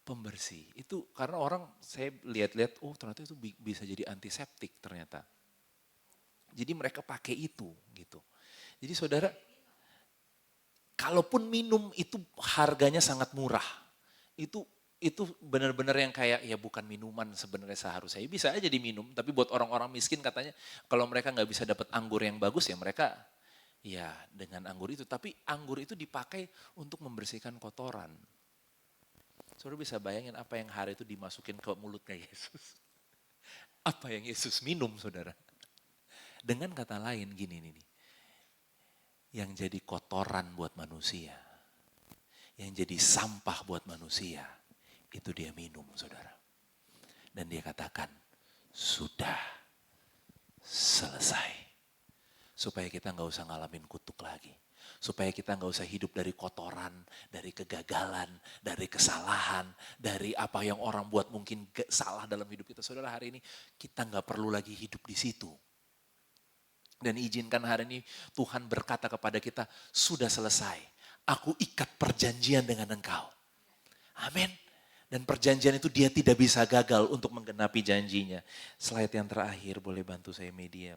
Pembersih. Itu karena orang saya lihat-lihat ternyata itu bisa jadi antiseptik ternyata. Jadi mereka pakai itu gitu. Jadi saudara, kalaupun minum itu harganya sangat murah. Itu benar-benar yang kayak ya bukan minuman sebenarnya seharusnya. Bisa aja diminum, tapi buat orang-orang miskin katanya kalau mereka nggak bisa dapat anggur yang bagus ya mereka ya dengan anggur itu. Tapi anggur itu dipakai untuk membersihkan kotoran. Saudara bisa bayangin apa yang hari itu dimasukin ke mulutnya Yesus. Apa yang Yesus minum saudara. Dengan kata lain gini nih. Yang jadi kotoran buat manusia. Yang jadi sampah buat manusia. Itu dia minum saudara. Dan dia katakan sudah selesai. Supaya kita gak usah ngalamin kutuk lagi. Supaya kita gak usah hidup dari kotoran, dari kegagalan, dari kesalahan, dari apa yang orang buat mungkin salah dalam hidup kita. Saudara hari ini kita gak perlu lagi hidup di situ. Dan izinkan hari ini Tuhan berkata kepada kita, sudah selesai. Aku ikat perjanjian dengan engkau. Amin. Dan perjanjian itu dia tidak bisa gagal untuk menggenapi janjinya. Slide yang terakhir boleh bantu saya media.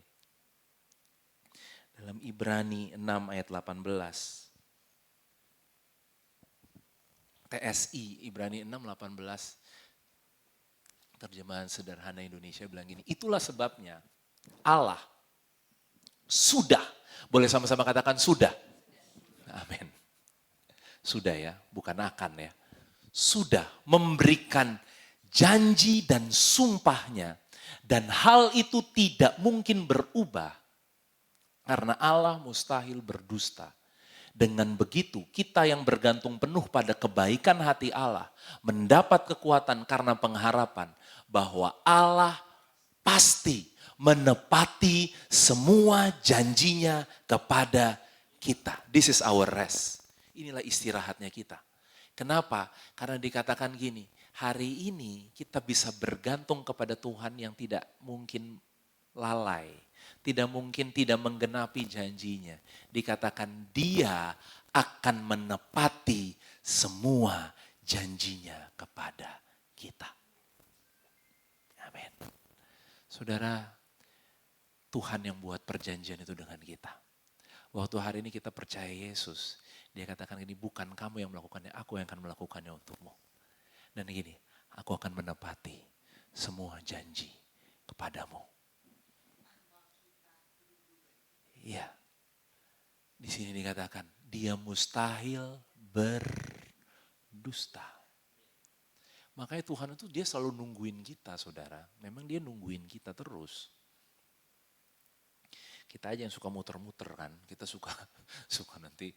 Dalam Ibrani 6 ayat 18. TSI Ibrani 6 18. Terjemahan sederhana Indonesia bilang gini. Itulah sebabnya Allah sudah. Boleh sama-sama katakan sudah. Amin. Sudah ya, bukan akan ya. Sudah memberikan janji dan sumpahnya. Dan hal itu tidak mungkin berubah. Karena Allah mustahil berdusta. Dengan begitu kita yang bergantung penuh pada kebaikan hati Allah. Mendapat kekuatan karena pengharapan. Bahwa Allah pasti menepati semua janjinya kepada kita. This is our rest. Inilah istirahatnya kita. Kenapa? Karena dikatakan gini, hari ini kita bisa bergantung kepada Tuhan yang tidak mungkin lalai. Tidak mungkin tidak menggenapi janjinya. Dikatakan dia akan menepati semua janjinya kepada kita. Amin. Saudara, Tuhan yang buat perjanjian itu dengan kita. Waktu hari ini kita percaya Yesus, dia katakan gini, bukan kamu yang melakukannya, aku yang akan melakukannya untukmu. Dan gini, aku akan menepati semua janji kepadamu. Iya, di sini dikatakan, dia mustahil berdusta. Makanya Tuhan itu dia selalu nungguin kita, saudara. Memang dia nungguin kita terus. Kita aja yang suka muter-muter kan, kita suka nanti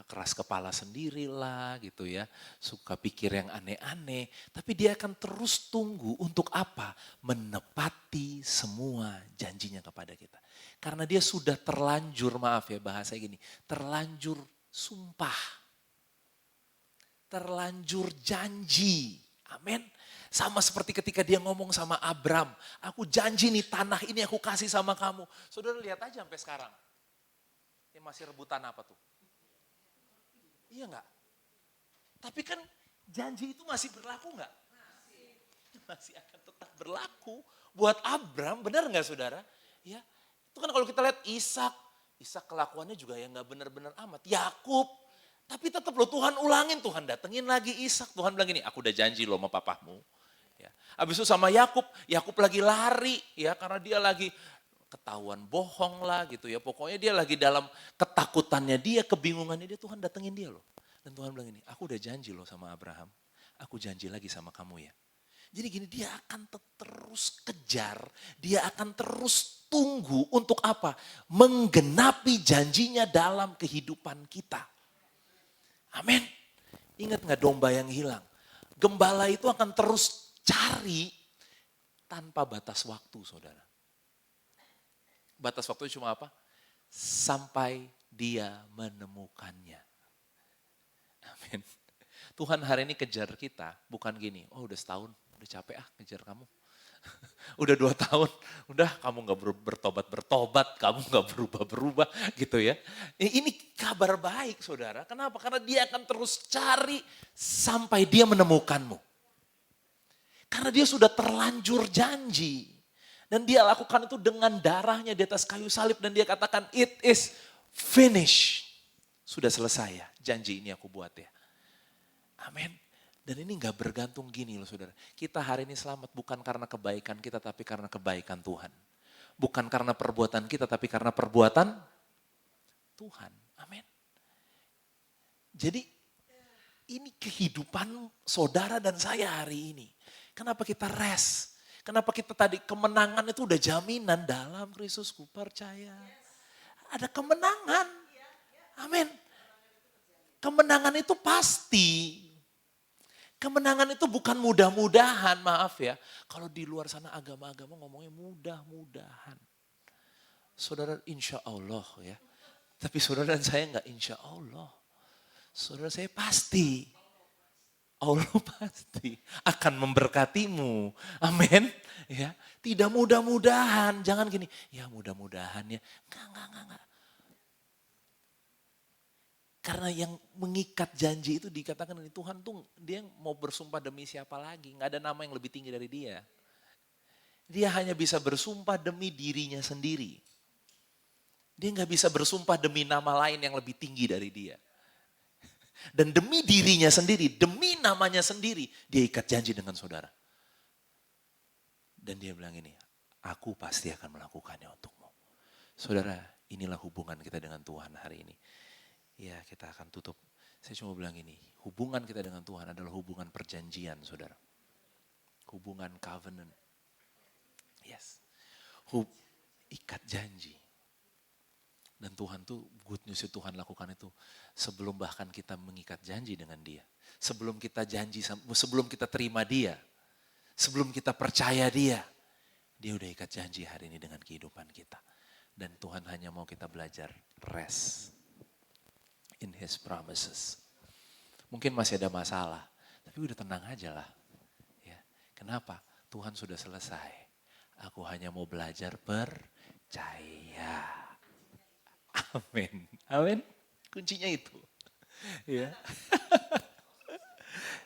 keras kepala sendirilah gitu ya, suka pikir yang aneh-aneh, tapi dia akan terus tunggu untuk apa? Menepati semua janjinya kepada kita. Karena dia sudah terlanjur, maaf ya bahasa gini, terlanjur sumpah, terlanjur janji, amin. Sama seperti ketika dia ngomong sama Abram, aku janji nih tanah ini aku kasih sama kamu. Saudara lihat aja sampai sekarang. Ini masih rebutan apa tuh? Iya enggak? Tapi kan janji itu masih berlaku enggak? Masih akan tetap berlaku. Buat Abram, benar enggak saudara? Ya, itu kan kalau kita lihat Ishak kelakuannya juga yang enggak benar-benar amat. Yakub, tapi tetap loh Tuhan ulangin, Tuhan datengin lagi Ishak. Tuhan bilang gini, aku udah janji loh sama papahmu. Ya. Habis itu sama Yakub lagi lari ya karena dia lagi ketahuan bohong lah gitu ya. Pokoknya dia lagi dalam ketakutannya dia, kebingungannya dia, Tuhan datengin dia loh. Dan Tuhan bilang ini, aku udah janji loh sama Abraham, aku janji lagi sama kamu ya. Jadi gini, dia akan terus kejar, dia akan terus tunggu untuk apa? Menggenapi janjinya dalam kehidupan kita. Amin. Ingat gak domba yang hilang? Gembala itu akan terus cari tanpa batas waktu, saudara. Batas waktu cuma apa? Sampai dia menemukannya. Amin. Tuhan hari ini kejar kita, bukan gini, oh udah setahun, udah capek kejar kamu. Udah 2 tahun, udah kamu gak bertobat, kamu gak berubah-berubah gitu ya. Ini kabar baik saudara, kenapa? Karena dia akan terus cari sampai dia menemukanmu. Karena dia sudah terlanjur janji. Dan dia lakukan itu dengan darahnya di atas kayu salib. Dan dia katakan it is finished. Sudah selesai ya, janji ini aku buat ya. Amin. Dan ini gak bergantung gini loh saudara. Kita hari ini selamat bukan karena kebaikan kita tapi karena kebaikan Tuhan. Bukan karena perbuatan kita tapi karena perbuatan Tuhan. Amin. Jadi ini kehidupan saudara dan saya hari ini. Kenapa kita rest? Kenapa kita tadi kemenangan itu udah jaminan dalam Kristus ku percaya. Ada kemenangan. Amin. Kemenangan itu pasti. Kemenangan itu bukan mudah-mudahan, maaf ya. Kalau di luar sana agama-agama ngomongnya mudah-mudahan. Saudara insya Allah ya. Tapi saudara dan saya enggak insya Allah. Saudara saya pasti. Allah pasti akan memberkatimu. Amin. Ya, tidak mudah-mudahan. Jangan gini, ya mudah-mudahan ya. Enggak. Karena yang mengikat janji itu dikatakan ini Tuhan tuh dia mau bersumpah demi siapa lagi. Enggak ada nama yang lebih tinggi dari dia. Dia hanya bisa bersumpah demi dirinya sendiri. Dia enggak bisa bersumpah demi nama lain yang lebih tinggi dari dia. Dan demi dirinya sendiri, demi namanya sendiri, dia ikat janji dengan saudara. Dan dia bilang ini, aku pasti akan melakukannya untukmu. Saudara, inilah hubungan kita dengan Tuhan hari ini. Ya kita akan tutup. Saya cuma bilang ini, hubungan kita dengan Tuhan adalah hubungan perjanjian saudara. Hubungan covenant. Yes. Ikat janji. Dan Tuhan tuh, good news itu Tuhan lakukan itu sebelum bahkan kita mengikat janji dengan dia. Sebelum kita janji, sebelum kita terima dia. Sebelum kita percaya dia. Dia udah ikat janji hari ini dengan kehidupan kita. Dan Tuhan hanya mau kita belajar rest in His promises. Mungkin masih ada masalah, tapi udah tenang aja lah. Ya. Kenapa? Tuhan sudah selesai. Aku hanya mau belajar percaya. Amin. Amin. Kuncinya itu. Ya.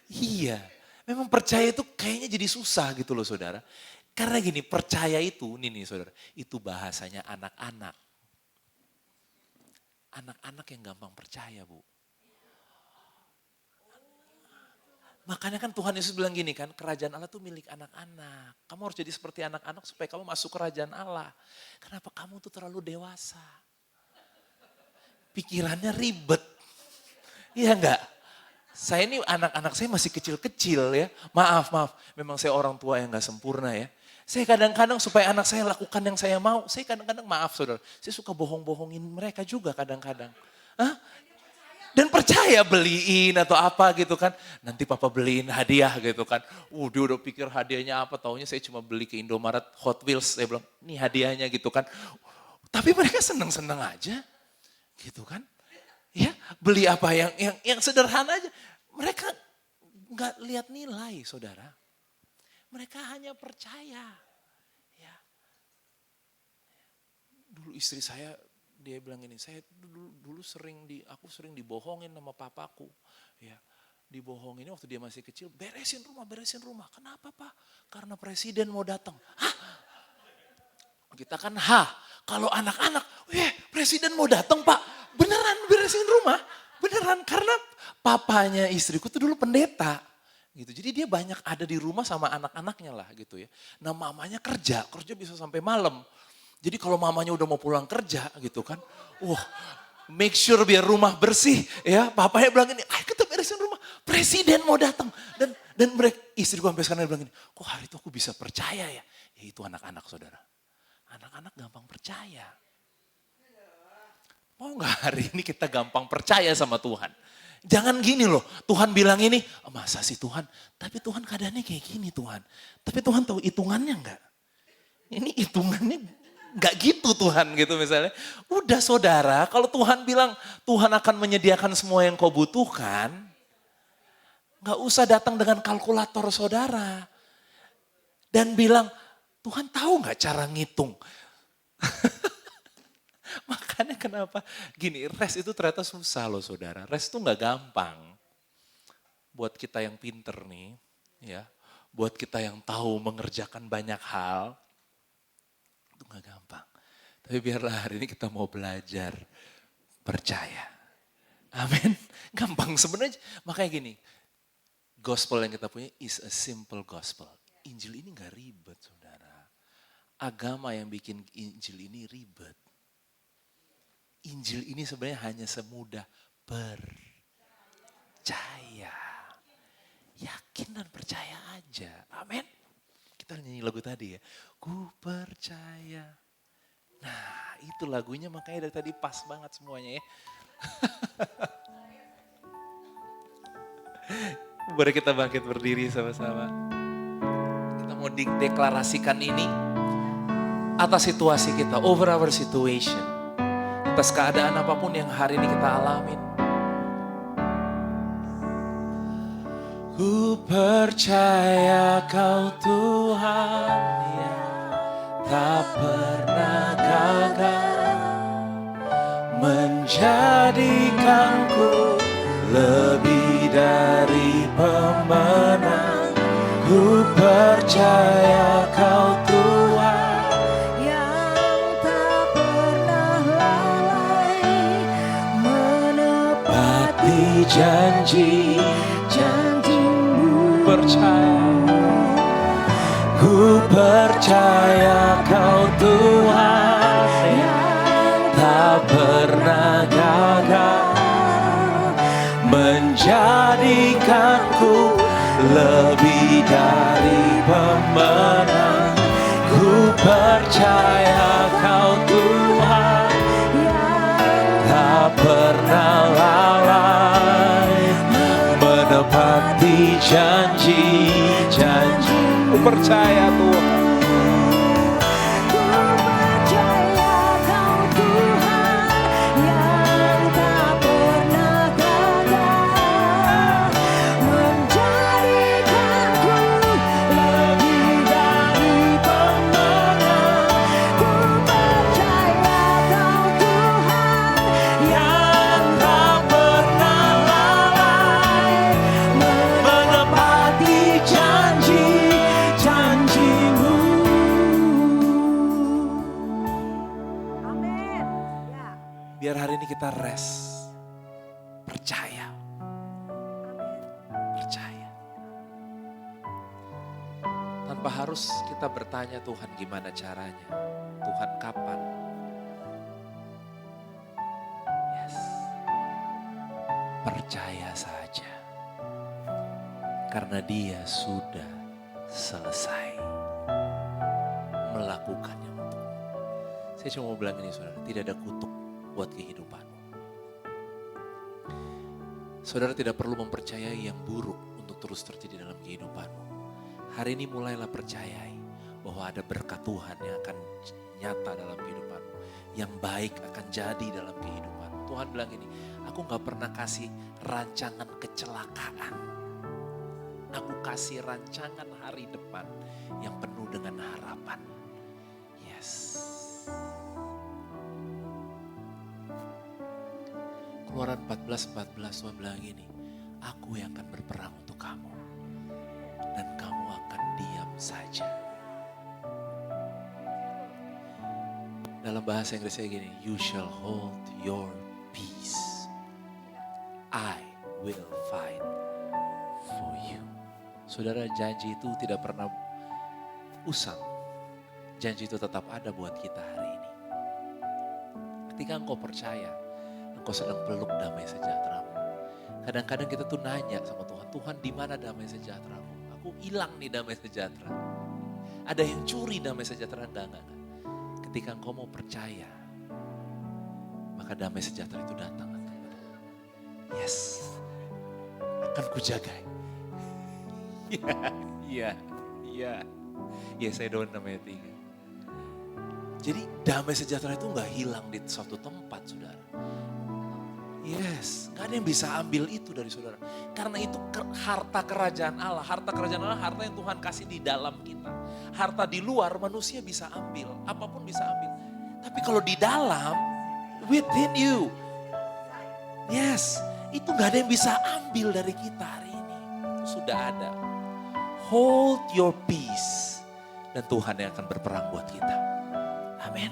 Iya. Memang percaya itu kayaknya jadi susah gitu loh saudara. Karena gini, percaya itu, nih saudara, itu bahasanya anak-anak. Anak-anak yang gampang percaya, Bu. Makanya kan Tuhan Yesus bilang gini kan, kerajaan Allah itu milik anak-anak. Kamu harus jadi seperti anak-anak supaya kamu masuk kerajaan Allah. Kenapa kamu tuh terlalu dewasa? Pikirannya ribet. Iya enggak? Saya ini anak-anak saya masih kecil-kecil ya. Maaf, memang saya orang tua yang gak sempurna ya. Saya kadang-kadang supaya anak saya lakukan yang saya mau, saya kadang-kadang maaf saudara, saya suka bohong-bohongin mereka juga kadang-kadang. Hah? Dan percaya beliin atau apa gitu kan. Nanti papa beliin hadiah gitu kan. Dia udah pikir hadiahnya apa. Taunya saya cuma beli ke Indomaret Hot Wheels. Saya bilang ini hadiahnya gitu kan. Tapi mereka seneng-seneng aja. Gitu kan. Ya beli apa yang sederhana aja. Mereka gak lihat nilai saudara. Mereka hanya percaya. Ya. Dulu istri saya dia bilang gini, saya dulu aku sering dibohongin sama papaku. Ya, dibohongin waktu dia masih kecil, beresin rumah. Kenapa Pak? Karena presiden mau datang. Hah? Kita kan kalau anak-anak, presiden mau datang Pak. Beneran beresin rumah. Beneran, karena papanya istriku tuh dulu pendeta. Gitu. Jadi dia banyak ada di rumah sama anak-anaknya lah gitu ya. Nah mamanya kerja bisa sampai malam. Jadi kalau mamanya udah mau pulang kerja gitu kan, make sure biar rumah bersih ya. Papanya bilang gini, ayo kita beresin rumah, presiden mau datang. Dan mereka, istriku sampai sekarang bilang gini, kok hari itu aku bisa percaya ya? Ya itu anak-anak saudara. Anak-anak gampang percaya. Mau gak hari ini kita gampang percaya sama Tuhan? Jangan gini loh, Tuhan bilang ini, masa sih Tuhan? Tapi Tuhan keadaannya kayak gini Tuhan. Tapi Tuhan tahu hitungannya enggak? Ini hitungannya gak gitu Tuhan gitu misalnya. Udah saudara, kalau Tuhan bilang Tuhan akan menyediakan semua yang kau butuhkan, gak usah datang dengan kalkulator saudara. Dan bilang, Tuhan tahu gak cara ngitung? Makanya kenapa gini, rest itu ternyata susah loh saudara. Rest itu gak gampang. Buat kita yang pinter nih, ya, buat kita yang tahu mengerjakan banyak hal, itu gak gampang. Tapi biarlah hari ini kita mau belajar percaya. Amin. Gampang sebenarnya. Makanya gini, gospel yang kita punya is a simple gospel. Injil ini gak ribet saudara. Agama yang bikin Injil ini ribet. Injil ini sebenarnya hanya semudah percaya. Yakin dan percaya aja. Amin. Kita nyanyi lagu tadi ya. Ku percaya. Nah itu lagunya makanya dari tadi pas banget semuanya ya. Mari kita bangkit berdiri sama-sama. Kita mau deklarasikan ini atas situasi kita. Over our situation. Atas keadaan apapun yang hari ini kita alamin. Ku percaya kau Tuhan yang tak pernah gagal menjadikanku lebih dari pemenang. Ku percaya kau Tuhan yang tak pernah lalai menepati janji-janjimu. Ku percaya kau Tuhan yang tak pernah gagal menjadikanku lebih dari pemenang. Ku percaya kau Tuhan yang tak pernah lalai menepati janji-janji. Ku percaya Tuhan. Janji kita rest. Percaya. Percaya. Tanpa harus kita bertanya, Tuhan gimana caranya? Tuhan kapan? Yes. Percaya saja. Karena Dia sudah selesai melakukannya untukmu. Saya cuma mau bilang ini saudara, tidak ada kutuk buat kehidupanmu. Saudara tidak perlu mempercayai yang buruk untuk terus terjadi dalam kehidupanmu. Hari ini mulailah percayai bahwa ada berkat Tuhan yang akan nyata dalam kehidupanmu. Yang baik akan jadi dalam kehidupanmu. Tuhan bilang ini, aku gak pernah kasih rancangan kecelakaan. Aku kasih rancangan hari depan yang penuh dengan harapan. Yes. Keluaran 14:14 Tuhan bilang gini, aku yang akan berperang untuk kamu. Dan kamu akan diam saja. Dalam bahasa Inggrisnya gini, you shall hold your peace. I will fight for you. Saudara, janji itu tidak pernah usang. Janji itu tetap ada buat kita hari ini. Ketika engkau percaya, engkau sedang peluk damai sejahtera-Mu. Kadang-kadang kita tuh nanya sama Tuhan, Tuhan di mana damai sejahtera-Mu? Aku hilang nih damai sejahtera. Ada yang curi damai sejahtera? Enggak. Ketika engkau mau percaya, maka damai sejahtera itu datang. Yes, akan kujaga. Iya. Yes, I don't namanya 3. Jadi damai sejahtera itu gak hilang di suatu tempat, saudara. Yes, gak ada yang bisa ambil itu dari saudara. Karena itu harta kerajaan Allah. Harta kerajaan Allah, harta yang Tuhan kasih di dalam kita. Harta di luar manusia bisa ambil, apapun bisa ambil. Tapi kalau di dalam, within you. Yes, itu gak ada yang bisa ambil dari kita hari ini. Sudah ada. Hold your peace. Dan Tuhan yang akan berperang buat kita. Amin.